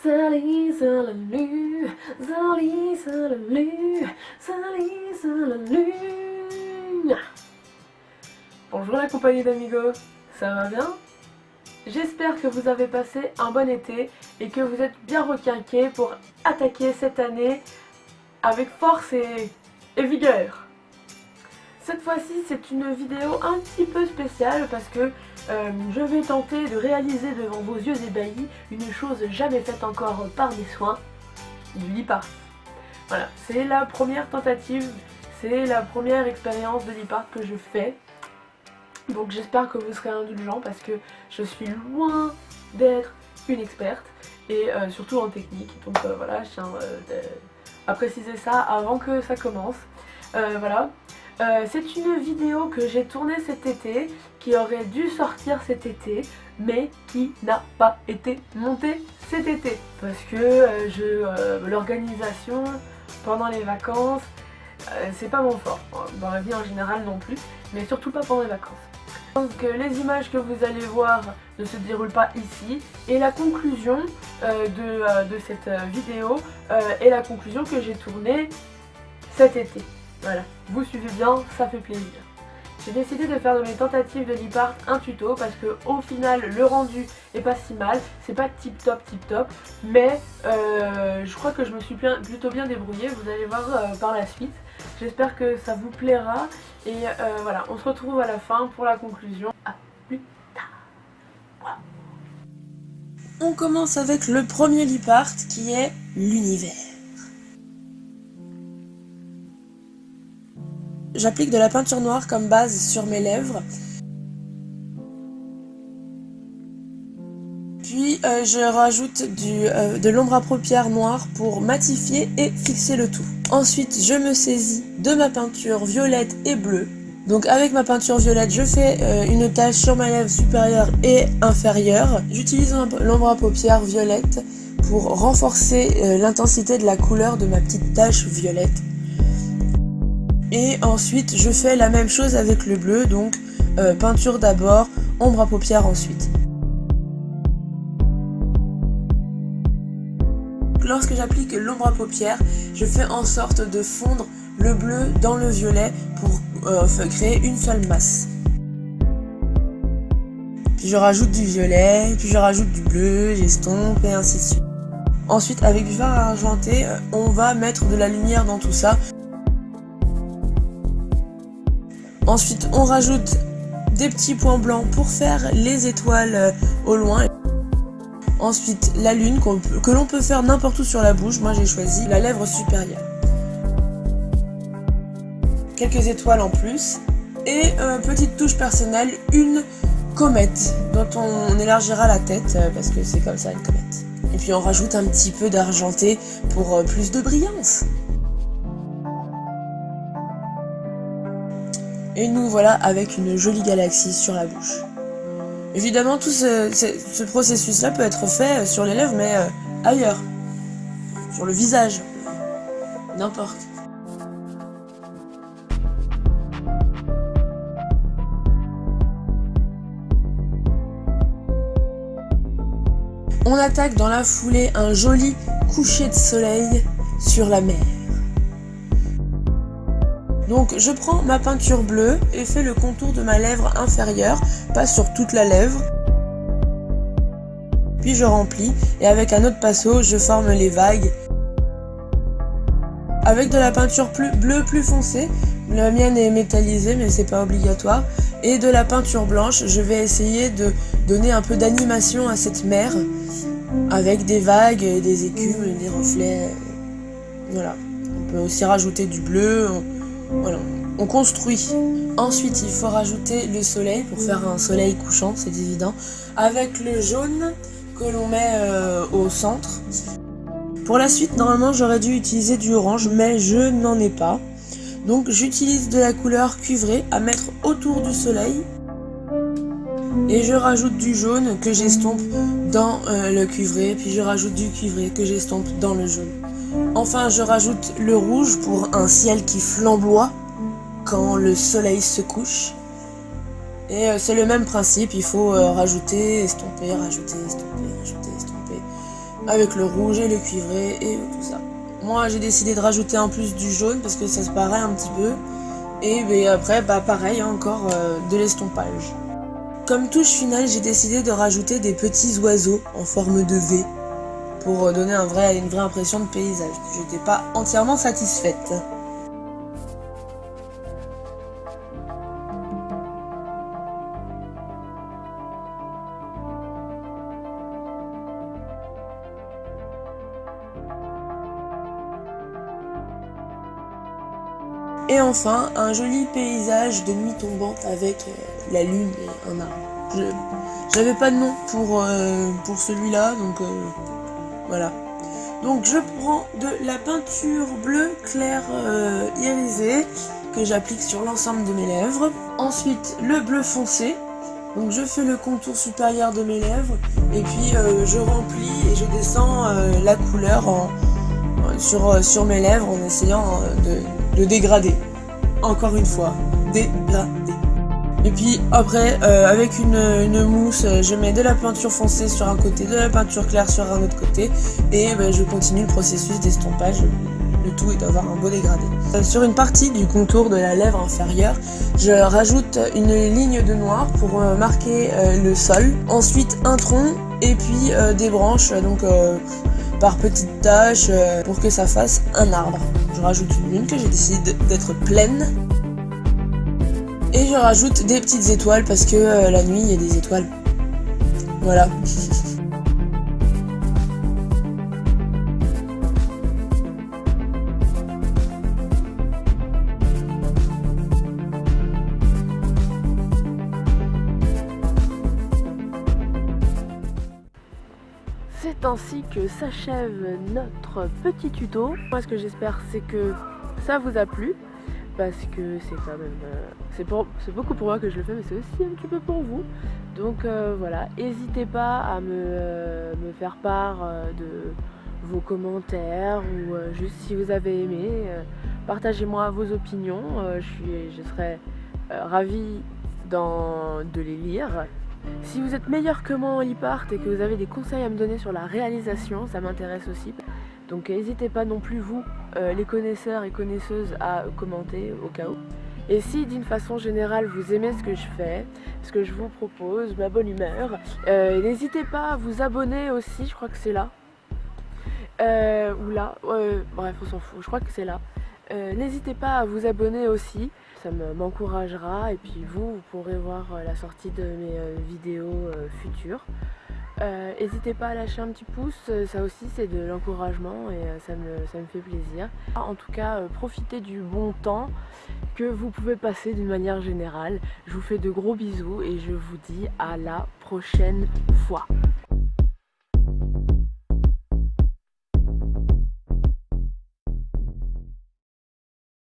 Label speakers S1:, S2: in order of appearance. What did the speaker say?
S1: Salut, salut, salut, salut, salut, salut. Bonjour la compagnie d'amigos, ça va bien? J'espère que vous avez passé un bon été et que vous êtes bien requinqués pour attaquer cette année avec force et vigueur. Cette fois-ci, c'est une vidéo un petit peu spéciale parce que je vais tenter de réaliser devant vos yeux ébahis une chose jamais faite encore par mes soins, du lip art. Voilà, c'est la première tentative, c'est la première expérience de lip art que je fais. Donc j'espère que vous serez indulgents parce que je suis loin d'être une experte et surtout en technique. Donc voilà, je tiens à préciser ça avant que ça commence. Voilà. C'est une vidéo que j'ai tournée cet été, qui aurait dû sortir cet été, mais qui n'a pas été montée cet été. Parce que l'organisation pendant les vacances, c'est pas mon fort. Dans la vie en général non plus, mais surtout pas pendant les vacances. Donc les images que vous allez voir ne se déroulent pas ici, et la conclusion de cette vidéo est la conclusion que j'ai tournée cet été. Voilà, vous suivez bien, ça fait plaisir. J'ai décidé de faire de mes tentatives de lip art un tuto parce que au final le rendu est pas si mal, c'est pas tip top, mais je crois que je me suis plutôt bien débrouillée, vous allez voir par la suite. J'espère que ça vous plaira et voilà, on se retrouve à la fin pour la conclusion. À plus tard. Wow.
S2: On commence avec le premier lip art qui est l'univers. J'applique de la peinture noire comme base sur mes lèvres. Puis je rajoute de l'ombre à paupières noire pour matifier et fixer le tout. Ensuite, je me saisis de ma peinture violette et bleue. Donc avec ma peinture violette, je fais une tache sur ma lèvre supérieure et inférieure. J'utilise l'ombre à paupières violette pour renforcer l'intensité de la couleur de ma petite tache violette. Et ensuite, je fais la même chose avec le bleu, donc peinture d'abord, ombre à paupières ensuite. Lorsque j'applique l'ombre à paupières, je fais en sorte de fondre le bleu dans le violet pour créer une seule masse. Puis je rajoute du violet, puis je rajoute du bleu, j'estompe et ainsi de suite. Ensuite, avec du fard argenté, on va mettre de la lumière dans tout ça. Ensuite, on rajoute des petits points blancs pour faire les étoiles au loin. Ensuite, la lune que l'on peut faire n'importe où sur la bouche. Moi, j'ai choisi la lèvre supérieure. Quelques étoiles en plus. Et petite touche personnelle, une comète dont on élargira la tête parce que c'est comme ça une comète. Et puis on rajoute un petit peu d'argenté pour plus de brillance. Et nous voilà avec une jolie galaxie sur la bouche. Évidemment, tout ce processus-là peut être fait sur les lèvres, mais ailleurs. Sur le visage. N'importe. On attaque dans la foulée un joli coucher de soleil sur la mer. Donc je prends ma peinture bleue et fais le contour de ma lèvre inférieure, pas sur toute la lèvre. Puis je remplis et avec un autre pinceau, je forme les vagues. Avec de la peinture bleue plus foncée, la mienne est métallisée mais c'est pas obligatoire, et de la peinture blanche, je vais essayer de donner un peu d'animation à cette mer avec des vagues, des écumes, des reflets. Voilà. On peut aussi rajouter du bleu. Voilà, on construit. Ensuite, il faut rajouter le soleil pour faire un soleil couchant, c'est évident, avec le jaune que l'on met au centre. Pour la suite, normalement, j'aurais dû utiliser du orange, mais je n'en ai pas. Donc, j'utilise de la couleur cuivrée à mettre autour du soleil. Et je rajoute du jaune que j'estompe dans le cuivré, puis je rajoute du cuivré que j'estompe dans le jaune. Enfin, je rajoute le rouge pour un ciel qui flamboie quand le soleil se couche. Et c'est le même principe, il faut rajouter, estomper, rajouter, estomper, rajouter, estomper. avec le rouge et le cuivré et tout ça. Moi j'ai décidé de rajouter en plus du jaune parce que ça se paraît un petit peu. Et après pareil encore de l'estompage. Comme touche finale, j'ai décidé de rajouter des petits oiseaux en forme de V pour donner une vraie impression de paysage. Je n'étais pas entièrement satisfaite. Et enfin, un joli paysage de nuit tombante avec la lune et un arbre. J'avais pas de nom pour celui-là, donc voilà. Donc je prends de la peinture bleu clair irisée que j'applique sur l'ensemble de mes lèvres. Ensuite le bleu foncé. Donc je fais le contour supérieur de mes lèvres et puis je remplis et je descends la couleur sur mes lèvres en essayant de dégrader. Encore une fois, dégrader. Et puis après, avec une mousse, je mets de la peinture foncée sur un côté, de la peinture claire sur un autre côté, et je continue le processus d'estompage. Le tout est d'avoir un beau dégradé. Sur une partie du contour de la lèvre inférieure, je rajoute une ligne de noir pour marquer le sol. Ensuite un tronc et puis des branches, donc par petites taches pour que ça fasse un arbre. Je rajoute une lune que j'ai décidé d'être pleine. Et je rajoute des petites étoiles parce que la nuit il y a des étoiles. Voilà.
S1: C'est ainsi que s'achève notre petit tuto. Moi ce que j'espère c'est que ça vous a plu. Parce que c'est quand même c'est beaucoup pour moi que je le fais, mais c'est aussi un petit peu pour vous. Donc voilà, n'hésitez pas à me faire part de vos commentaires ou juste si vous avez aimé, partagez-moi vos opinions. Je serais ravie de les lire. Si vous êtes meilleur que moi en e-part et que vous avez des conseils à me donner sur la réalisation, ça m'intéresse aussi. Donc n'hésitez pas non plus vous, les connaisseurs et connaisseuses, à commenter au cas où. Et si d'une façon générale vous aimez ce que je fais, ce que je vous propose, ma bonne humeur, n'hésitez pas à vous abonner aussi, je crois que c'est là. Ou là, bref on s'en fout, je crois que c'est là. N'hésitez pas à vous abonner aussi, ça m'encouragera et puis vous pourrez voir la sortie de mes vidéos futures. N'hésitez pas à lâcher un petit pouce, ça aussi c'est de l'encouragement et ça me fait plaisir. En tout cas, profitez du bon temps que vous pouvez passer d'une manière générale. Je vous fais de gros bisous et je vous dis à la prochaine fois.